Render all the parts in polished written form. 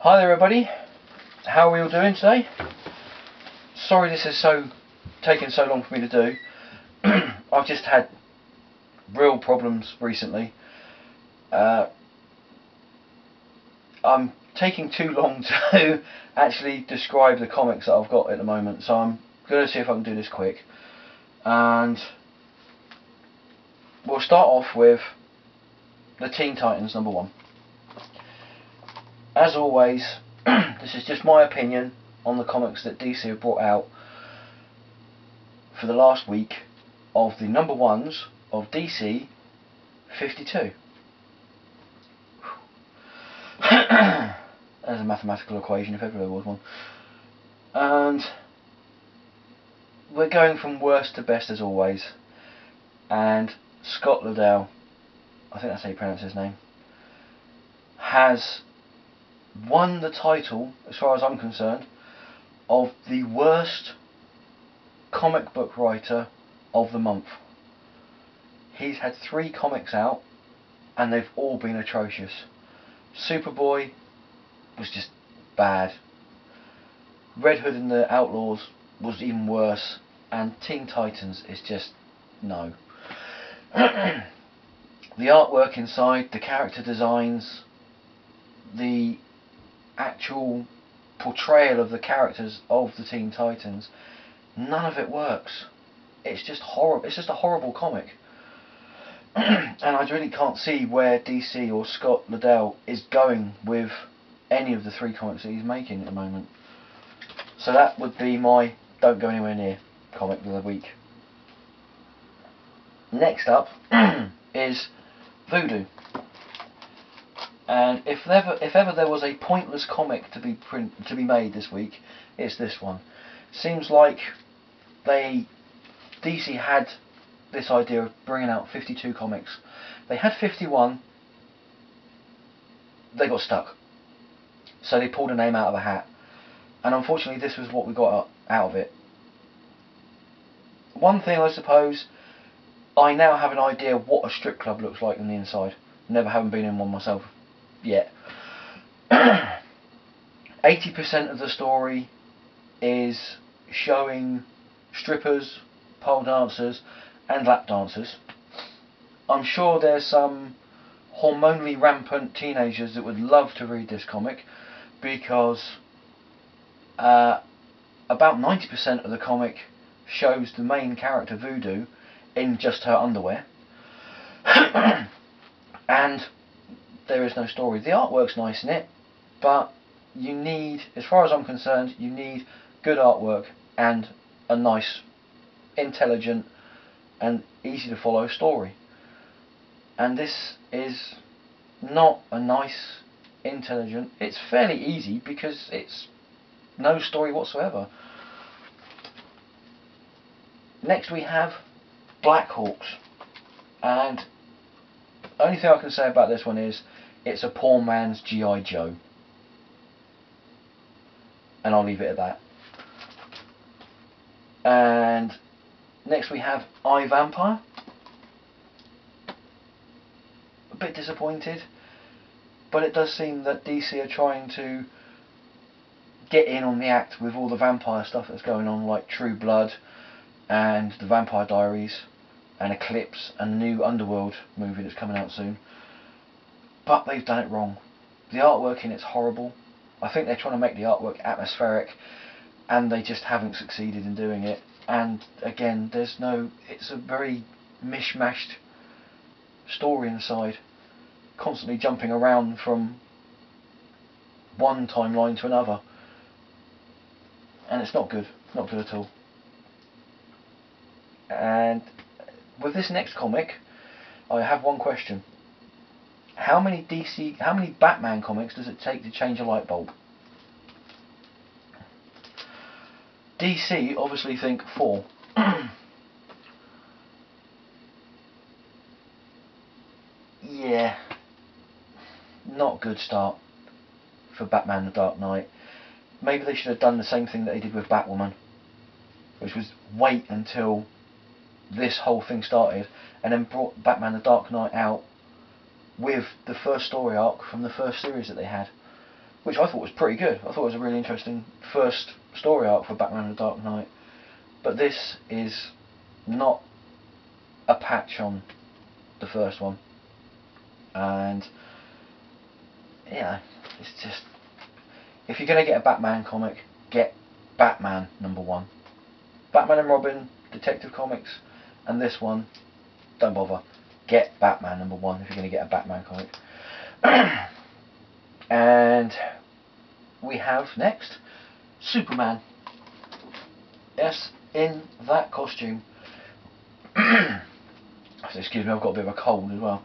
Hi there everybody, how are we all doing today? Sorry this has taken so long for me to do. I've just had real problems recently. I'm taking too long to actually describe the comics that I've got at the moment, so I'm going to see if I can do this quick. And we'll start off with the Teen Titans #1. As always, this is just my opinion on the comics that DC have brought out for the last week of the #1s of DC 52. There's a mathematical equation if ever there was one. And we're going from worst to best as always. And Scott Liddell, I think that's how you pronounce his name, has won the title, as far as I'm concerned, of the worst comic book writer of the month. He's had 3 comics out and they've all been atrocious. Superboy was just bad. Red Hood and the Outlaws was even worse, and Teen Titans is just no. The artwork inside, the character designs, the actual portrayal of the characters of the Teen Titans, none of it works. It's just horrible. It's just a horrible comic. And I really can't see where DC or Scott Liddell is going with any of the 3 comics that he's making at the moment. So that would be my don't go anywhere near comic of the week. Next up is Voodoo. And if ever there was a pointless comic to be made this week, it's this one. Seems like DC had this idea of bringing out 52 comics. They had 51. They got stuck, so they pulled a name out of a hat. And unfortunately, this was what we got out of it. One thing, I suppose, I now have an idea of what a strip club looks like on the inside. Never haven't been in one myself yet. 80% of the story is showing strippers, pole dancers and lap dancers. I'm sure there's some hormonally rampant teenagers that would love to read this comic, because about 90% of the comic shows the main character Voodoo in just her underwear. And there is no story. The artwork's nice in it, but you need, as far as I'm concerned, you need good artwork and a nice, intelligent and easy to follow story. And this is not a nice, intelligent, it's fairly easy because it's no story whatsoever. Next we have Black Hawks, and the only thing I can say about this one is it's a poor man's G.I. Joe, and I'll leave it at that. And next we have I, Vampire. A bit disappointed, but it does seem that DC are trying to get in on the act with all the vampire stuff that's going on, like True Blood and the Vampire Diaries and Eclipse and the new Underworld movie that's coming out soon. But they've done it wrong. The artwork in it's horrible. I think they're trying to make the artwork atmospheric, and they just haven't succeeded in doing it. And again, it's a very mishmashed story inside, constantly jumping around from one timeline to another, and it's not good at all. And with this next comic, I have one question. How many Batman comics does it take to change a light bulb? DC obviously think 4. Yeah, not good start for Batman the Dark Knight. Maybe they should have done the same thing that they did with Batwoman, which was wait until this whole thing started and then brought Batman the Dark Knight out with the first story arc from the first series that they had. which I thought was pretty good. I thought it was a really interesting first story arc for Batman: The Dark Knight. But this is not a patch on the first one, and yeah, it's just, if you're going to get a Batman comic, get Batman #1. Batman and Robin, Detective Comics, and this one, don't bother. Get Batman #1 if you're going to get a Batman comic. And we have next Superman. Yes, in that costume. Excuse me, I've got a bit of a cold as well,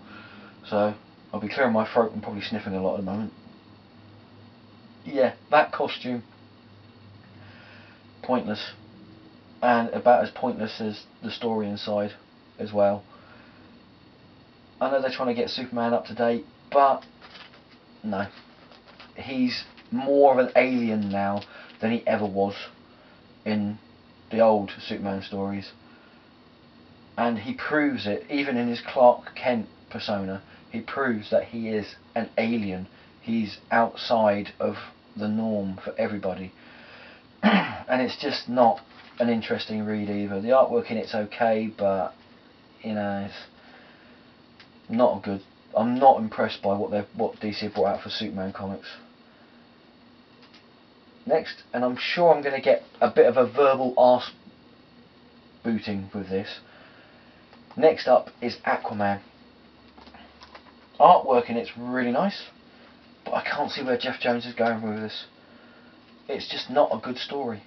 so I'll be clearing my throat and probably sniffing a lot at the moment. Yeah, that costume, pointless, and about as pointless as the story inside as well. I know they're trying to get Superman up to date, but no, he's more of an alien now than he ever was in the old Superman stories, and he proves it even in his Clark Kent persona. He proves that he is an alien. He's outside of the norm for everybody. And it's just not an interesting read either. The artwork in it's okay, but you know, it's not good. I'm not impressed by what DC have brought out for Superman comics. Next, and I'm sure I'm going to get a bit of a verbal arse booting with this. Next up is Aquaman. Artwork in it's really nice, but I can't see where Jeff Jones is going with this. It's just not a good story,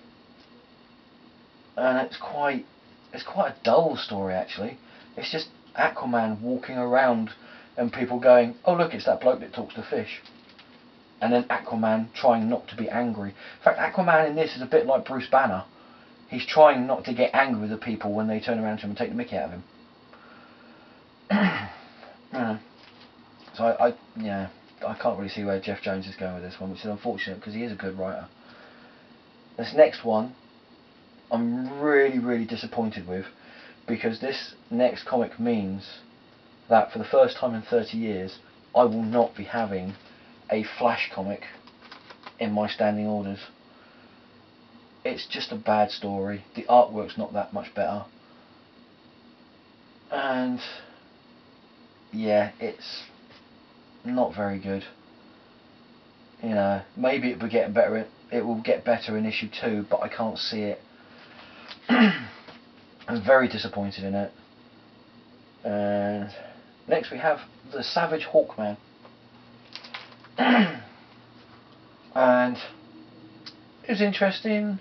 and it's quite a dull story actually. It's just Aquaman walking around and people going, "Oh look, it's that bloke that talks to fish," and then Aquaman trying not to be angry. In fact, Aquaman in this is a bit like Bruce Banner. He's trying not to get angry with the people when they turn around to him and take the mickey out of him. So I can't really see where Jeff Jones is going with this one, which is unfortunate because he is a good writer. This next one, I'm really disappointed with, because this next comic means that for the first time in 30 years, I will not be having a Flash comic in my standing orders. It's just a bad story. The artwork's not that much better, and yeah, it's not very good. You know, maybe it will get better. It will get better in issue 2, but I can't see it. I'm very disappointed in it. And next we have the Savage Hawkman. And it was interesting.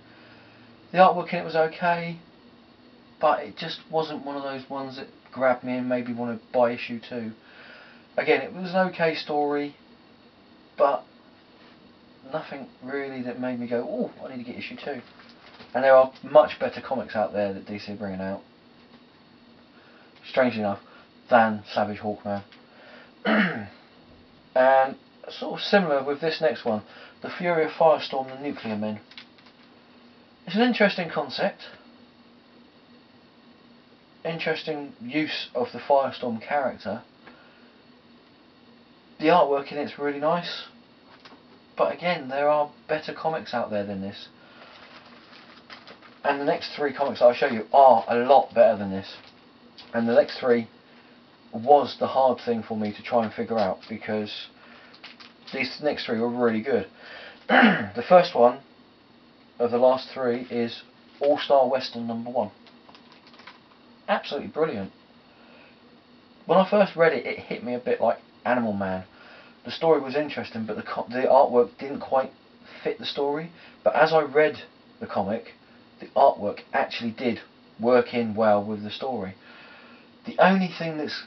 The artwork in it was okay, but it just wasn't one of those ones that grabbed me and made me want to buy issue 2. Again, it was an okay story, but nothing really that made me go, "Oh, I need to get issue 2." And there are much better comics out there that DC are bringing out, strangely enough, than Savage Hawkman. And sort of similar with this next one, The Fury of Firestorm, the Nuclear Men. It's an interesting concept, interesting use of the Firestorm character. The artwork in it's really nice, but again, there are better comics out there than this. And the next 3 comics that I'll show you are a lot better than this. And the next 3 was the hard thing for me to try and figure out, because these next 3 were really good. The first one of the last 3 is All-Star Western #1. Absolutely brilliant. When I first read it, it hit me a bit like Animal Man. The story was interesting, but the artwork didn't quite fit the story. But as I read the comic, the artwork actually did work in well with the story. The only thing that's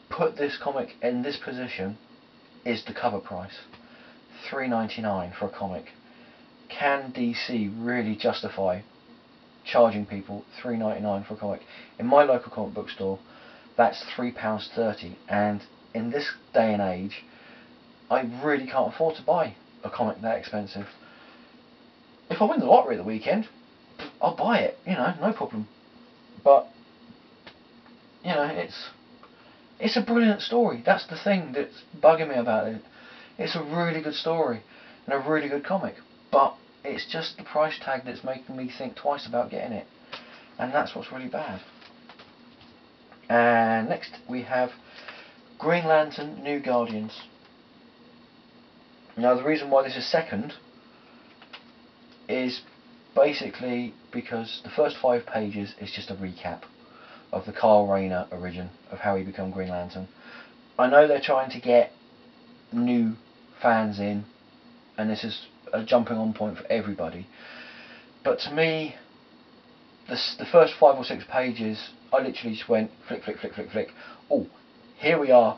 put this comic in this position is the cover price. $3.99 for a comic. Can DC really justify charging people $3.99 for a comic? In my local comic book store, that's £3.30, and in this day and age, I really can't afford to buy a comic that expensive. If I win the lottery at the weekend, I'll buy it, you know, no problem. But you know, it's a brilliant story. That's the thing that's bugging me about it. It's a really good story. and a really good comic. But it's just the price tag that's making me think twice about getting it, and that's what's really bad. And next we have Green Lantern New Guardians. Now the reason why this is second is basically because the first 5 pages is just a recap of the Kyle Rayner origin of how he became Green Lantern. I know they're trying to get new fans in, and this is a jumping on point for everybody, but to me the first 5 or 6 pages I literally just went flick flick flick flick flick, oh, here we are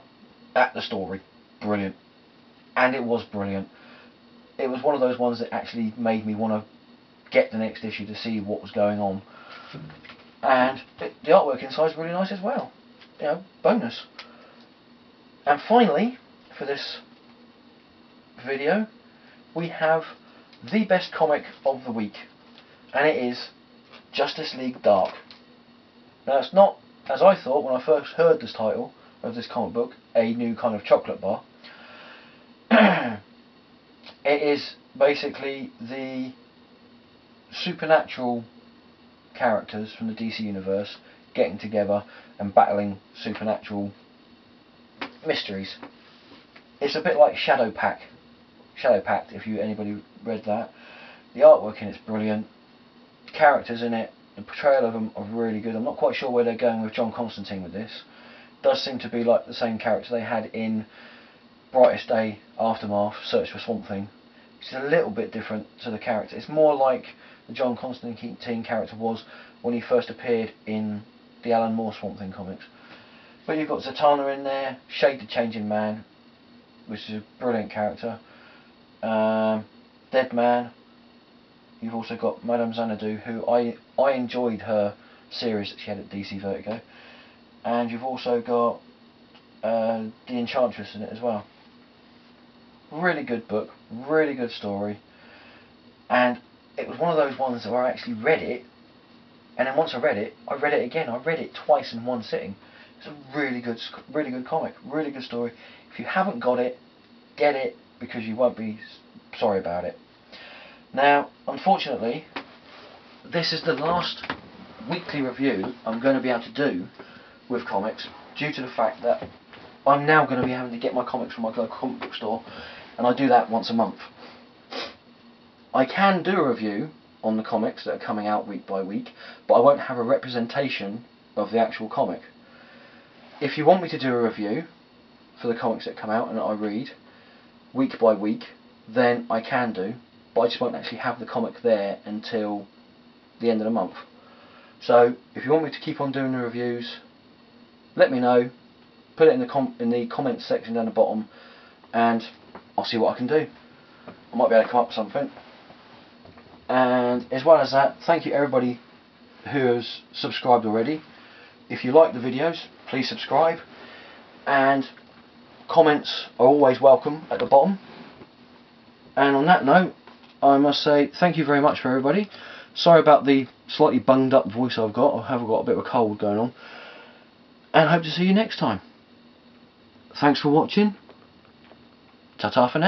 at the story, brilliant. And it was brilliant. It was one of those ones that actually made me want to get the next issue to see what was going on. And the artwork inside is really nice as well. You know, bonus. And finally, for this video, we have the best comic of the week. And it is Justice League Dark. Now it's not, as I thought when I first heard this title of this comic book, a new kind of chocolate bar. It is basically the supernatural characters from the DC universe getting together and battling supernatural mysteries. It's a bit like Shadow Pact, if anybody read that. The artwork in it's brilliant. The characters in it, the portrayal of them are really good. I'm not quite sure where they're going with John Constantine with this. It does seem to be like the same character they had in Brightest Day, Aftermath, Search for Swamp Thing. It's a little bit different to the character. It's more like the John Constantine character was when he first appeared in the Alan Moore Swamp Thing comics. But you've got Zatanna in there, Shade the Changing Man, which is a brilliant character. Dead Man. You've also got Madame Xanadu, who I enjoyed her series that she had at DC Vertigo. And you've also got the Enchantress in it as well. Really good book, really good story, and it was one of those ones where I actually read it, and then once I read it again. I read it twice in one sitting. It's a really good comic, really good story. If you haven't got it, get it, because you won't be sorry about it. Now, unfortunately, this is the last weekly review I'm going to be able to do with comics, due to the fact that I'm now going to be having to get my comics from my local comic book store, and I do that once a month. I can do a review on the comics that are coming out week by week, but I won't have a representation of the actual comic. If you want me to do a review for the comics that come out and that I read week by week, then I can do, but I just won't actually have the comic there until the end of the month. So if you want me to keep on doing the reviews, let me know. Put it in the comments section down the bottom, and I'll see what I can do. I might be able to come up with something. And as well as that, thank you everybody who has subscribed already. If you like the videos, please subscribe, and comments are always welcome at the bottom. And on that note, I must say thank you very much for everybody. Sorry about the slightly bunged up voice I've got. I have got a bit of a cold going on, and hope to see you next time. Thanks for watching. Ta-ta for now.